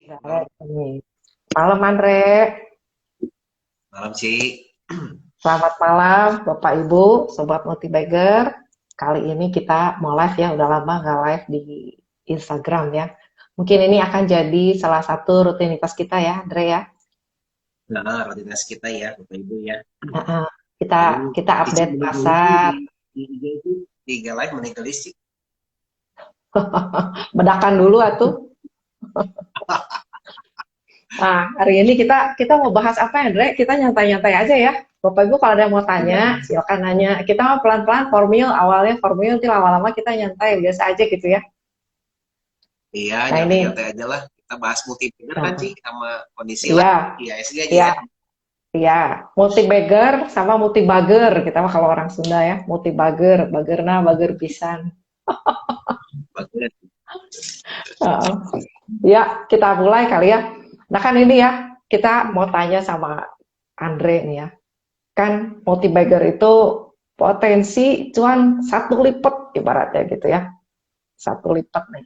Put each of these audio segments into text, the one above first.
Andre, Malam, nih. Malam Andre, malam Ci. selamat malam Bapak Ibu, Sobat Multibagger. Kali ini kita mau live ya, udah lama nggak live di Instagram ya. Mungkin ini akan jadi salah satu rutinitas kita ya, Andre ya. Nah, rutinitas kita ya, Bapak Ibu ya. Heeh. Kita Ini kita Cici update meninggal itu pasar, di IG itu di IG live meninggal Cici. bedakan dulu atuh. Nah, hari ini kita mau bahas apa ya, Andre? Kita nyantai-nyantai aja ya. Bapak Ibu kalau ada yang mau Iya, tanya, silakan nanya. Kita mau pelan-pelan formil, awalnya formil, nanti lama-lama kita nyantai biasa aja gitu ya. iya, Nah ini, nyantai-nyantai aja lah. Kita bahas multiplayer kan Ci, nah, sama kondisi lah. iya, Iya, SG aja iya, ya. iya. Multibagger sama multibagger. Kita mah kalau orang Sunda ya, multibagger, bagerna, bager pisan. Bagus. Heeh. Ya, kita mulai kali ya. Nah kan ini ya, kita mau tanya sama Andre nih ya. Kan multibagger itu potensi cuan satu lipat ibaratnya gitu ya. Satu lipat nih.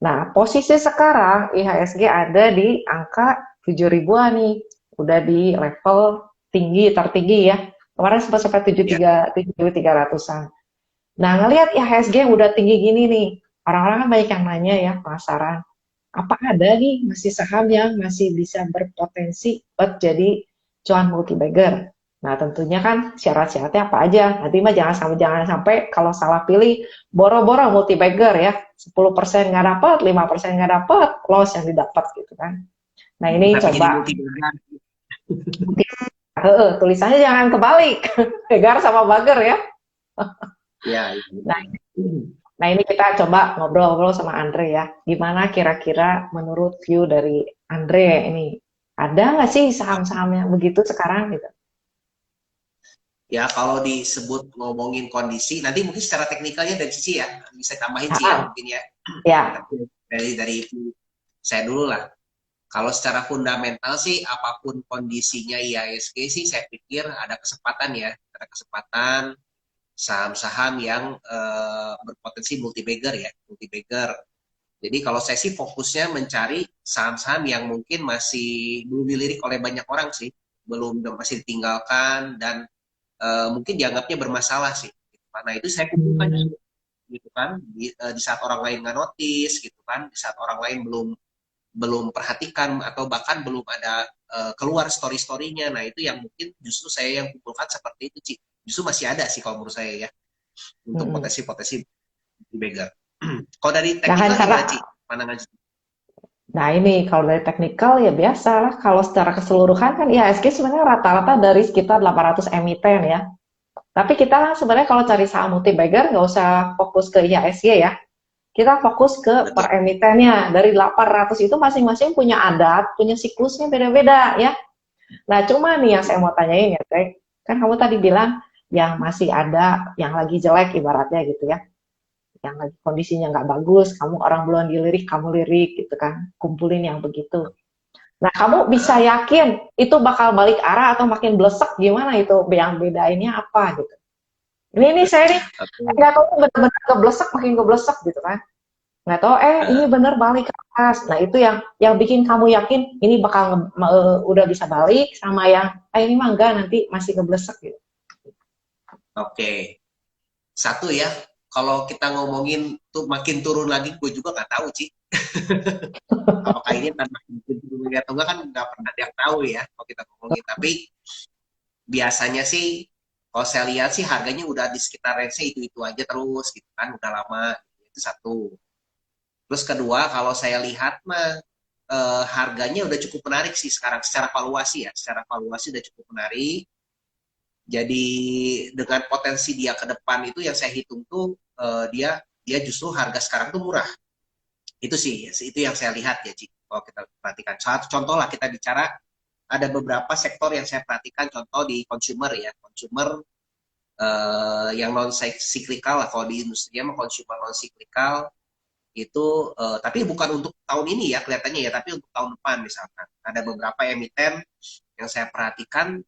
Nah, posisi sekarang IHSG ada di angka 7 ribuan nih. Udah di level tinggi, tertinggi ya. Kemarin sempat sampai Ya, 7.300-an. Nah, ngelihat IHSG yang udah tinggi gini nih, orang-orang kan banyak yang nanya ya, penasaran. Apa ada nih masih saham yang masih bisa berpotensi buat jadi cuan multibagger? Nah, tentunya kan syarat-syaratnya apa aja. Nanti mah jangan sampai kalau salah pilih boro-boro multibagger ya. 10% nggak dapat, 5% nggak dapat, loss yang didapat gitu kan. Nah, ini tapi jadi coba multi bagan. tulisannya jangan kebalik. Bagger sama bagger ya. Iya, iya, Nah, betul. Nah, ini kita coba ngobrol-ngobrol sama Andre ya. Gimana kira-kira menurut view dari Andre ini? Ada nggak sih saham-saham yang begitu sekarang gitu? Ya, kalau disebut ngomongin kondisi, nanti mungkin secara teknikalnya dari Cici ya, bisa tambahin Ci ya, Ah, mungkin ya. ya. Tapi dari saya dulu lah. Kalau secara fundamental sih, apapun kondisinya IHSG sih, saya pikir ada kesempatan ya, ada kesempatan saham-saham yang berpotensi multi-bagger ya, multi-bagger. Jadi kalau saya sih fokusnya mencari saham-saham yang mungkin masih belum dilirik oleh banyak orang sih, belum masih ditinggalkan dan mungkin dianggapnya bermasalah sih. Nah itu saya kumpulkan Hmm, justru gitu kan di saat orang lain nggak notice gitu kan, di saat orang lain belum belum perhatikan atau bahkan belum ada keluar story-storynya. Nah itu yang mungkin justru saya yang kumpulkan seperti itu, Ci. Justru masih ada sih kalau menurut saya ya untuk mm-mm. potensi-potensi di beggar. Kalau dari Nah kan teknikal karena, gimana, Ci? Pandangan Ci? nah ini kalau dari teknikal ya biasa lah. Kalau secara keseluruhan kan IHSG sebenarnya rata-rata dari sekitar 800 emiten ya. Tapi kita kan sebenarnya kalau cari saham multi-bagger nggak usah fokus ke IHSG ya. Kita fokus ke per Betul. emitennya. Dari 800 itu masing-masing punya adat, punya siklusnya beda-beda ya. Nah, cuma nih yang saya mau tanyain ya, Teh. Kan kamu tadi bilang yang masih ada, yang lagi jelek ibaratnya gitu ya. Yang lagi kondisinya nggak bagus, kamu orang belum dilirik, kamu lirik gitu kan. Kumpulin yang begitu. Nah, kamu bisa Nah, yakin itu bakal balik arah atau makin blesek gimana itu? Yang bedainnya apa gitu. Ini saya nih, oke. nggak tahu bener-bener keblesek, makin keblesek gitu kan. Nggak tahu ini Nah, bener balik ke atas. Nah itu yang bikin kamu yakin ini bakal udah bisa balik, sama yang ini mah enggak, nanti masih keblesek gitu. oke. Satu ya, kalau kita ngomongin tuh makin turun lagi, gue juga nggak tahu, Ci. Apakah ini tanpa turun lagi atau enggak kan nggak pernah ada yang tahu ya kalau kita ngomongin. Tapi biasanya sih kalau saya lihat sih harganya udah di sekitar range itu aja terus gitu kan udah lama. Itu satu. Terus kedua kalau saya lihat mah harganya udah cukup menarik sih sekarang secara valuasi ya, secara valuasi udah cukup menarik. Jadi dengan potensi dia ke depan itu yang saya hitung tuh dia dia justru harga sekarang tuh murah. Itu sih itu yang saya lihat ya Ci. Kalau kita perhatikan satu contoh lah kita bicara ada beberapa sektor yang saya perhatikan contoh di consumer ya consumer yang non cyclical lah kalau di industri mah consumer non cyclical itu tapi bukan untuk tahun ini ya kelihatannya ya tapi untuk tahun depan misalkan ada beberapa emiten yang saya perhatikan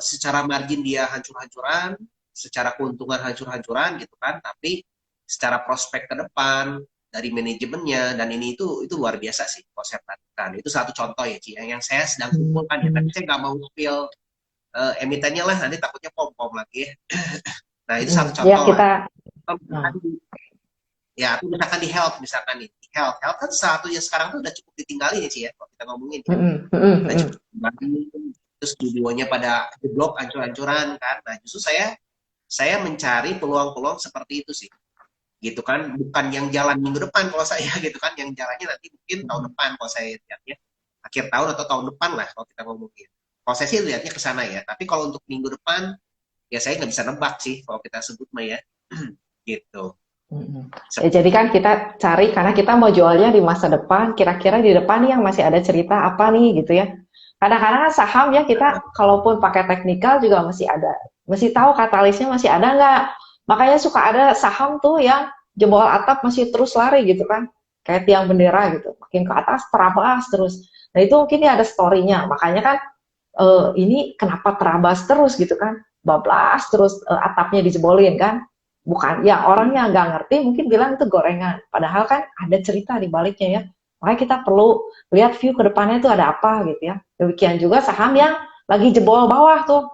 secara margin dia hancur-hancuran secara keuntungan hancur-hancuran gitu kan tapi secara prospek ke depan dari manajemennya dan ini itu luar biasa sih kalau saya perhatikan. Itu satu contoh ya Ci, yang saya sedang kumpulkan ya. Tapi saya nggak mau spill emitennya lah, nanti takutnya pom-pom lagi ya. Nah itu satu Ya contoh lah. kita. Atau misalkan ya, atau misalkan di health, misalkan nih, health kan satunya sekarang tuh udah cukup ditinggalin ya Ci ya, kalau kita ngomongin ya. Udah cukup ditinggalin, terus studionya pada jeblok, ancur-ancuran kan. Nah justru saya mencari peluang-peluang seperti itu sih, gitu kan, bukan yang jalan minggu depan kalau saya gitu kan, yang jalannya nanti mungkin tahun depan kalau saya lihatnya, akhir tahun atau tahun depan lah kalau kita ngomongin. Kalau saya sih lihatnya ke sana ya, tapi kalau untuk minggu depan ya saya nggak bisa nebak sih kalau kita sebut mah ya. Gitu. Ya, jadi kan kita cari karena kita mau jualnya di masa depan, kira-kira di depan nih yang masih ada cerita apa nih gitu ya. Kadang-kadang kan saham ya kita kalaupun pakai teknikal juga mesti tahu katalisnya masih ada nggak. Makanya suka ada saham tuh yang jebol atap masih terus lari gitu kan, kayak tiang bendera gitu, makin ke atas terabas terus. Nah itu mungkin ya ada story-nya, makanya kan ini kenapa terabas terus gitu kan, bablas terus atapnya dijebolin kan. Bukan, ya orangnya nggak ngerti mungkin bilang itu gorengan. Padahal kan ada cerita di baliknya ya. Makanya kita perlu lihat view ke depannya itu ada apa gitu ya. Demikian juga saham yang lagi jebol bawah tuh.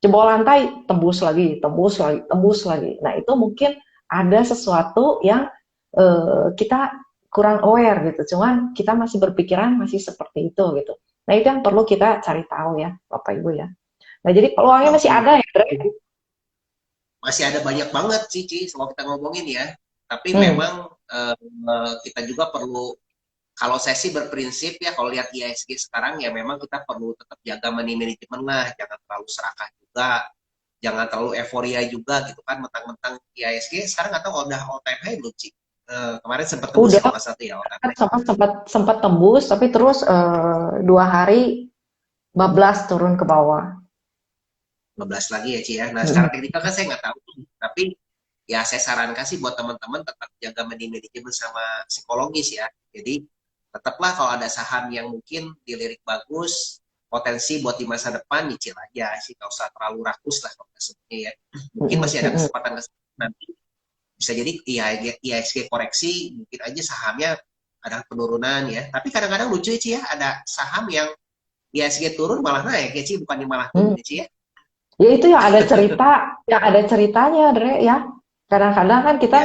Jebol lantai, tembus lagi, tembus lagi, tembus lagi. Nah itu mungkin ada sesuatu yang kita kurang aware gitu. Cuman kita masih berpikiran masih seperti itu gitu. Nah itu yang perlu kita cari tahu ya Bapak Ibu ya. Nah jadi peluangnya masih Oke, ada ya Dre? masih ada banyak banget sih Ci kalau kita ngomongin ya, tapi Hmm. memang kita juga perlu, kalau saya sih berprinsip ya, kalau lihat IISG sekarang ya memang kita perlu tetap jaga money management lah, jangan terlalu serakah juga, jangan terlalu euforia juga gitu kan, mentang-mentang IISG sekarang nggak tahu udah all time high belum Ci. Kemarin sempat tembus ya Udah kalau nggak salah tuh ya all time high. sempat sempat sempat tembus tapi terus 2 hari bablas turun ke bawah. 15 lagi ya Ci ya. Nah secara Hmm. teknikal kan saya nggak tahu tuh, tapi ya saya sarankan sih buat teman-teman tetap jaga money management sama psikologis ya. Jadi tetaplah kalau ada saham yang mungkin dilirik bagus, potensi buat di masa depan nyicil aja sih, nggak usah terlalu rakus lah kalau sebutnya ya. Mungkin masih ada kesempatan nanti, bisa jadi IHSG koreksi, mungkin aja sahamnya ada penurunan ya. Tapi kadang-kadang lucu ya Ci ya, ada saham yang IHSG turun malah naik ya Ci, bukannya malah turun Hmm. ya Ci ya. Ya itu yang ada ceritanya, Dre ya. Kadang-kadang kan kita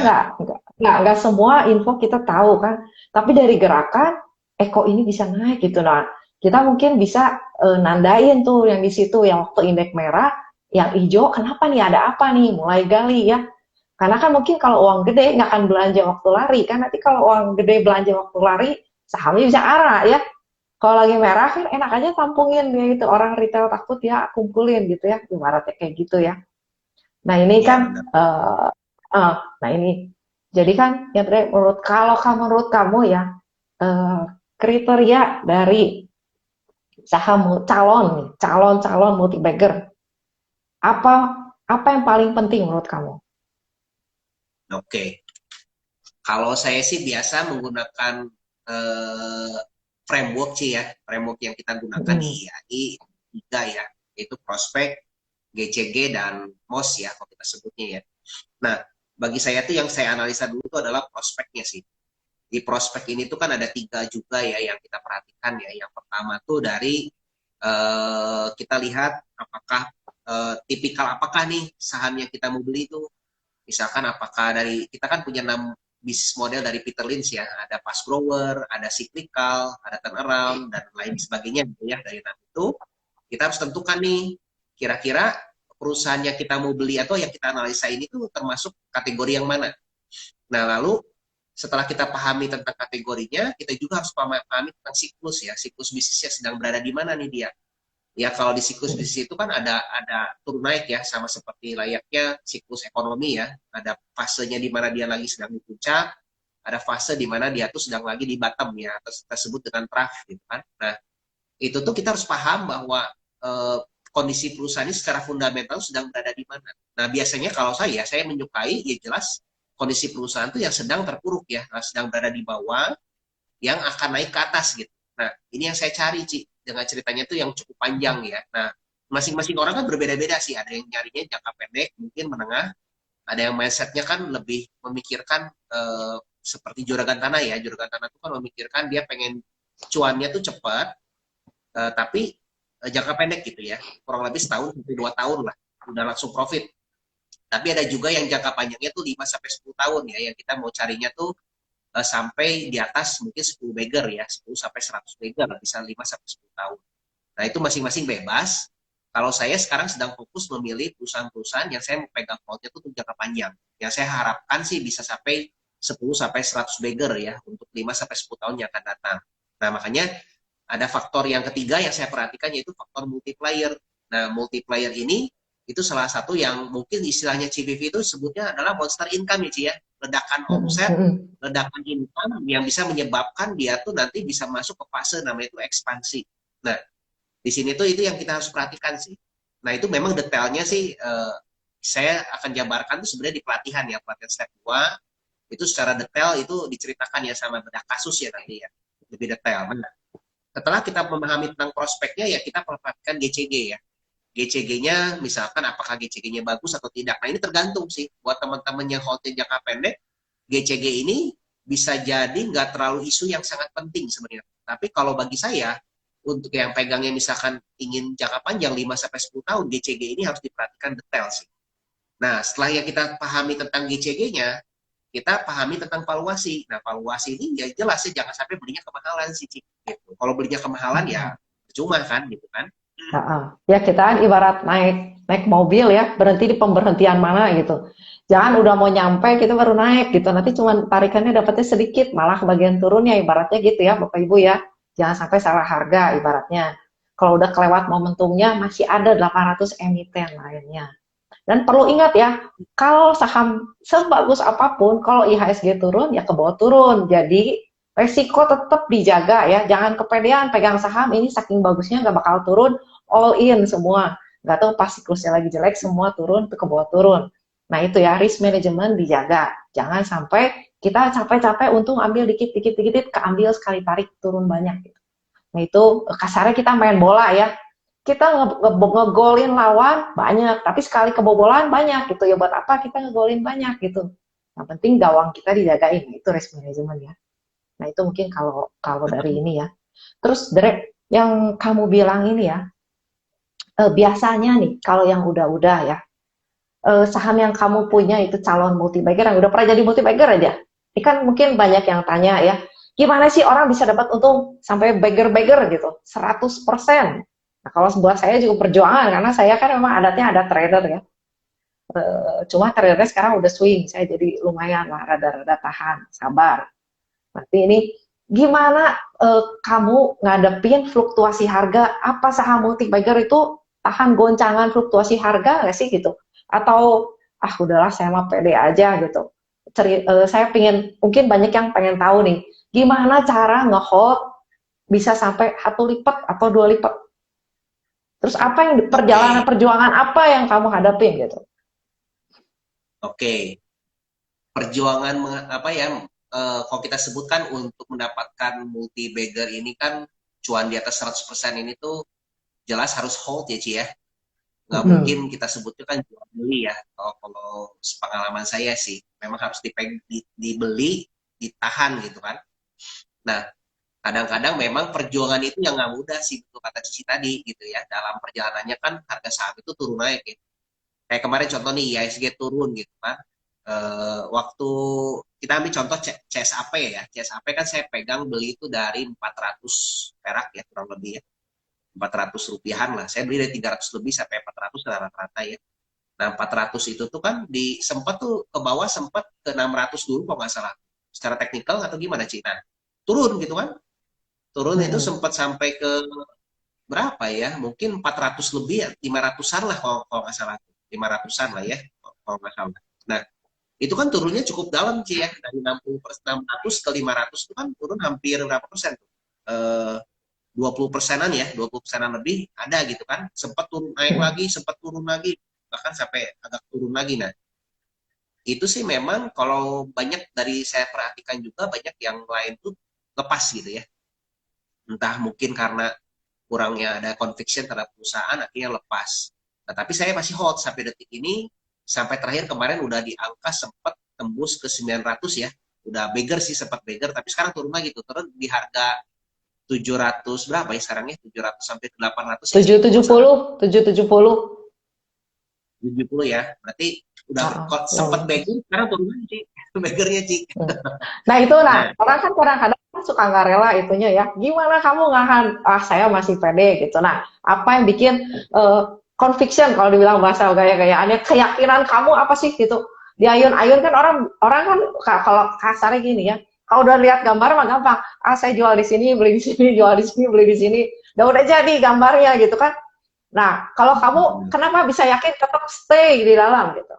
Ya, nggak semua info kita tahu kan. Tapi dari gerakan, kok ini bisa naik gitu. Nah, kita mungkin bisa nandain tuh yang di situ, yang waktu indeks merah, yang hijau, kenapa nih ada apa nih? Mulai gali ya. Karena kan mungkin kalau uang gede nggak akan belanja waktu lari kan. Nanti kalau uang gede belanja waktu lari, sahamnya bisa arah ya. Kalau lagi merah kan enak aja tampungin ya gitu. Orang retail takut ya kumpulin gitu ya. Ibaratnya kayak gitu ya. Nah ini ya kan, benar. nah ini. Jadi kan ya Dre, menurut kamu ya eh, kriteria dari saham calon multi bagger apa apa yang paling penting menurut kamu? Oke. Kalau saya sih biasa menggunakan eh, framework sih ya, framework yang kita gunakan di Hmm. IAI tiga ya, yaitu prospek, GCG dan MOS ya, kalau kita sebutnya ya. Nah, bagi saya tuh yang saya analisa dulu tuh adalah prospeknya sih. Di prospek ini tuh kan ada tiga juga ya yang kita perhatikan ya. Yang pertama tuh dari kita lihat apakah tipikal apakah nih saham yang kita mau beli itu. Misalkan apakah dari, kita kan punya 6 bisnis model dari Peter Lynch ya, ada fast grower, ada cyclical, ada turnaround, dan lain sebagainya gitu ya. Dari 6 itu, kita harus tentukan nih, kira-kira perusahaan yang kita mau beli atau yang kita analisa ini tuh termasuk kategori yang mana. Nah, lalu setelah kita pahami tentang kategorinya, kita juga harus pahami tentang siklus ya, siklus bisnisnya sedang berada di mana nih dia. Ya kalau di siklus bisnis itu kan ada turun naik ya, sama seperti layaknya siklus ekonomi ya. Ada fasenya di mana dia lagi sedang di puncak, ada fase di mana dia tuh sedang lagi di bottom ya, atau kita sebut dengan trough gitu kan. Nah, itu tuh kita harus paham bahwa eh, kondisi perusahaan ini secara fundamental sedang berada di mana. Nah, biasanya kalau saya menyukai ya jelas kondisi perusahaan tuh yang sedang terpuruk ya, sedang berada di bawah, yang akan naik ke atas gitu. Nah, ini yang saya cari, Ci, dengan ceritanya itu yang cukup panjang ya. Nah, masing-masing orang kan berbeda-beda sih. Ada yang nyarinya jangka pendek, mungkin menengah. Ada yang mindsetnya kan lebih memikirkan seperti juragan tanah ya. Juragan tanah itu kan memikirkan dia pengen cuannya tuh cepat, tapi jangka pendek gitu ya. Kurang lebih setahun sampai 2 tahun lah, udah langsung profit. Tapi ada juga yang jangka panjangnya tuh 5 sampai 10 tahun ya, yang kita mau carinya tuh sampai di atas mungkin 10 bagger ya, 10 sampai 100 bagger, bisa 5 sampai 10 tahun. Nah, itu masing-masing bebas. Kalau saya sekarang sedang fokus memilih perusahaan-perusahaan yang saya mau pegang holdnya itu untuk jangka panjang. Yang saya harapkan sih bisa sampai 10 sampai 100 bagger ya untuk 5 sampai 10 tahun yang akan datang. Nah, makanya ada faktor yang ketiga yang saya perhatikan yaitu faktor multiplier. Nah, multiplier ini itu salah satu yang mungkin istilahnya CBV itu sebutnya adalah monster income ya, Ci ya. Ledakan omset, ledakan income yang bisa menyebabkan dia tuh nanti bisa masuk ke fase namanya itu ekspansi. Nah, di sini tuh itu yang kita harus perhatikan sih. Nah, itu memang detailnya sih saya akan jabarkan tuh sebenarnya di pelatihan ya, pelatihan step 2 itu secara detail itu diceritakan ya sama bedah kasus ya nanti ya, lebih detail. Nah, setelah kita memahami tentang prospeknya ya kita perhatikan GCG ya. GCG-nya misalkan apakah GCG-nya bagus atau tidak. Nah, ini tergantung sih buat teman-teman yang holdnya jangka pendek, GCG ini bisa jadi nggak terlalu isu yang sangat penting sebenarnya. Tapi kalau bagi saya, untuk yang pegangnya misalkan ingin jangka panjang 5 sampai 10 tahun, GCG ini harus diperhatikan detail sih. Nah, setelah yang kita pahami tentang GCG-nya, kita pahami tentang valuasi. Nah, valuasi ini ya jelas sih jangan sampai belinya kemahalan sih, Cik. Gitu. Kalau belinya kemahalan ya cuma kan gitu kan. Ya kita ibarat naik naik mobil ya, berhenti di pemberhentian mana gitu. Jangan udah mau nyampe kita baru naik gitu. Nanti cuma tarikannya dapatnya sedikit, malah ke bagian turunnya ibaratnya gitu ya, Bapak Ibu ya. Jangan sampai salah harga ibaratnya. Kalau udah kelewat momentumnya masih ada 800 emiten lainnya. Dan perlu ingat ya, kalau saham sebagus apapun, kalau IHSG turun, ya ke bawah turun. Jadi, resiko tetap dijaga ya. Jangan kepedean pegang saham ini saking bagusnya nggak bakal turun, all in semua. Nggak tahu pas siklusnya lagi jelek, semua turun, ke bawah turun. Nah itu ya, risk management dijaga. Jangan sampai kita capek-capek untung ambil dikit-dikit, keambil sekali tarik turun banyak. Gitu. Nah itu kasarnya kita main bola ya, kita ngegolin lawan banyak, tapi sekali kebobolan banyak gitu ya. Buat apa kita ngegolin banyak gitu? Yang penting gawang kita dijagain, itu risk management ya. Nah itu mungkin kalau kalau dari ini ya. Terus Derek, yang kamu bilang ini ya, biasanya nih kalau yang udah-udah ya, saham yang kamu punya itu calon multibagger yang udah pernah jadi multibagger aja. Ini kan mungkin banyak yang tanya ya, gimana sih orang bisa dapat untung sampai bagger-bagger gitu, 100%. Nah, kalau buat saya juga perjuangan, karena saya kan memang adatnya ada trader ya. Cuma tradernya sekarang udah swing, saya jadi lumayan lah, rada-rada tahan, sabar. Nanti ini, gimana kamu ngadepin fluktuasi harga, apa saham multibagger itu tahan goncangan fluktuasi harga nggak sih gitu? Atau, ah udahlah saya mah pede aja gitu. Saya pengen, mungkin banyak yang pengen tahu nih, gimana cara nge-hold bisa sampai 1 lipat atau 2 lipat. Terus apa yang perjalanan Oke, perjuangan apa yang kamu hadapin gitu? oke. Perjuangan apa ya? Kalau kita sebutkan untuk mendapatkan multi bagger ini kan cuan di atas 100% ini tuh jelas harus hold ya, Ci ya. Nggak mungkin Hmm. kita sebutnya kan jual beli ya. Kalau pengalaman saya sih, memang harus dibeli, ditahan gitu kan. Nah, kadang-kadang memang perjuangan itu yang nggak mudah sih, betul kata Cici tadi gitu ya. Dalam perjalanannya kan harga saham itu turun naik gitu. Kayak kemarin contoh nih IHSG turun gitu kan. Waktu kita ambil contoh CSAP ya. CSAP kan saya pegang beli itu dari 400 perak ya kurang lebih ya. 400 rupiahan lah. Saya beli dari 300 lebih sampai 400 rata-rata ya. Nah, 400 itu tuh kan di sempat tuh ke bawah sempat ke 600 dulu kalau nggak salah. Secara teknikal atau gimana, Cina? Turun gitu kan. Turun itu Hmm. sempat sampai ke berapa ya? Mungkin 400 lebih ya, 500-an lah kalau nggak salah. 500-an lah ya, kalau nggak salah. Nah, itu kan turunnya cukup dalam sih ya. Dari 600 ke 500 itu kan turun hampir berapa persen tuh? 20%-an ya, 20%-an lebih ada gitu kan. Sempat turun naik Hmm. lagi, sempat turun lagi, bahkan sampai agak turun lagi. Nah, itu sih memang kalau banyak dari saya perhatikan juga banyak yang lain tuh lepas gitu ya. Entah mungkin karena kurangnya ada conviction terhadap perusahaan akhirnya lepas. Nah, tapi saya masih hold sampai detik ini, sampai terakhir kemarin udah di angka sempat tembus ke 900 ya. udah beggar sih, sempat beggar, tapi sekarang turun lagi tuh, turun di harga 700 berapa ya sekarang ya, 700 sampai 800 ya sih tujuh tujuh kalau salah. puluh 770. 70 ya, berarti udah Heeh, kok sempat lumayan. beggar, sekarang turun lagi sih beggarnya sih. Hmm. Nah itu, nah Nah, orang kan kadang-kadang suka nggak rela itunya ya. Gimana kamu ngahan? Ah saya masih pede gitu. Nah apa yang bikin conviction kalau dibilang bahasa gaya-gayaannya, keyakinan kamu apa sih gitu? Di ayun-ayun kan orang orang kan kalau kasarnya gini ya. Kalau udah lihat gambar mah gampang. Ah saya jual di sini, beli di sini, jual di sini, beli di sini. Udah jadi gambarnya gitu kan. Nah kalau kamu kenapa bisa yakin tetap stay di dalam gitu?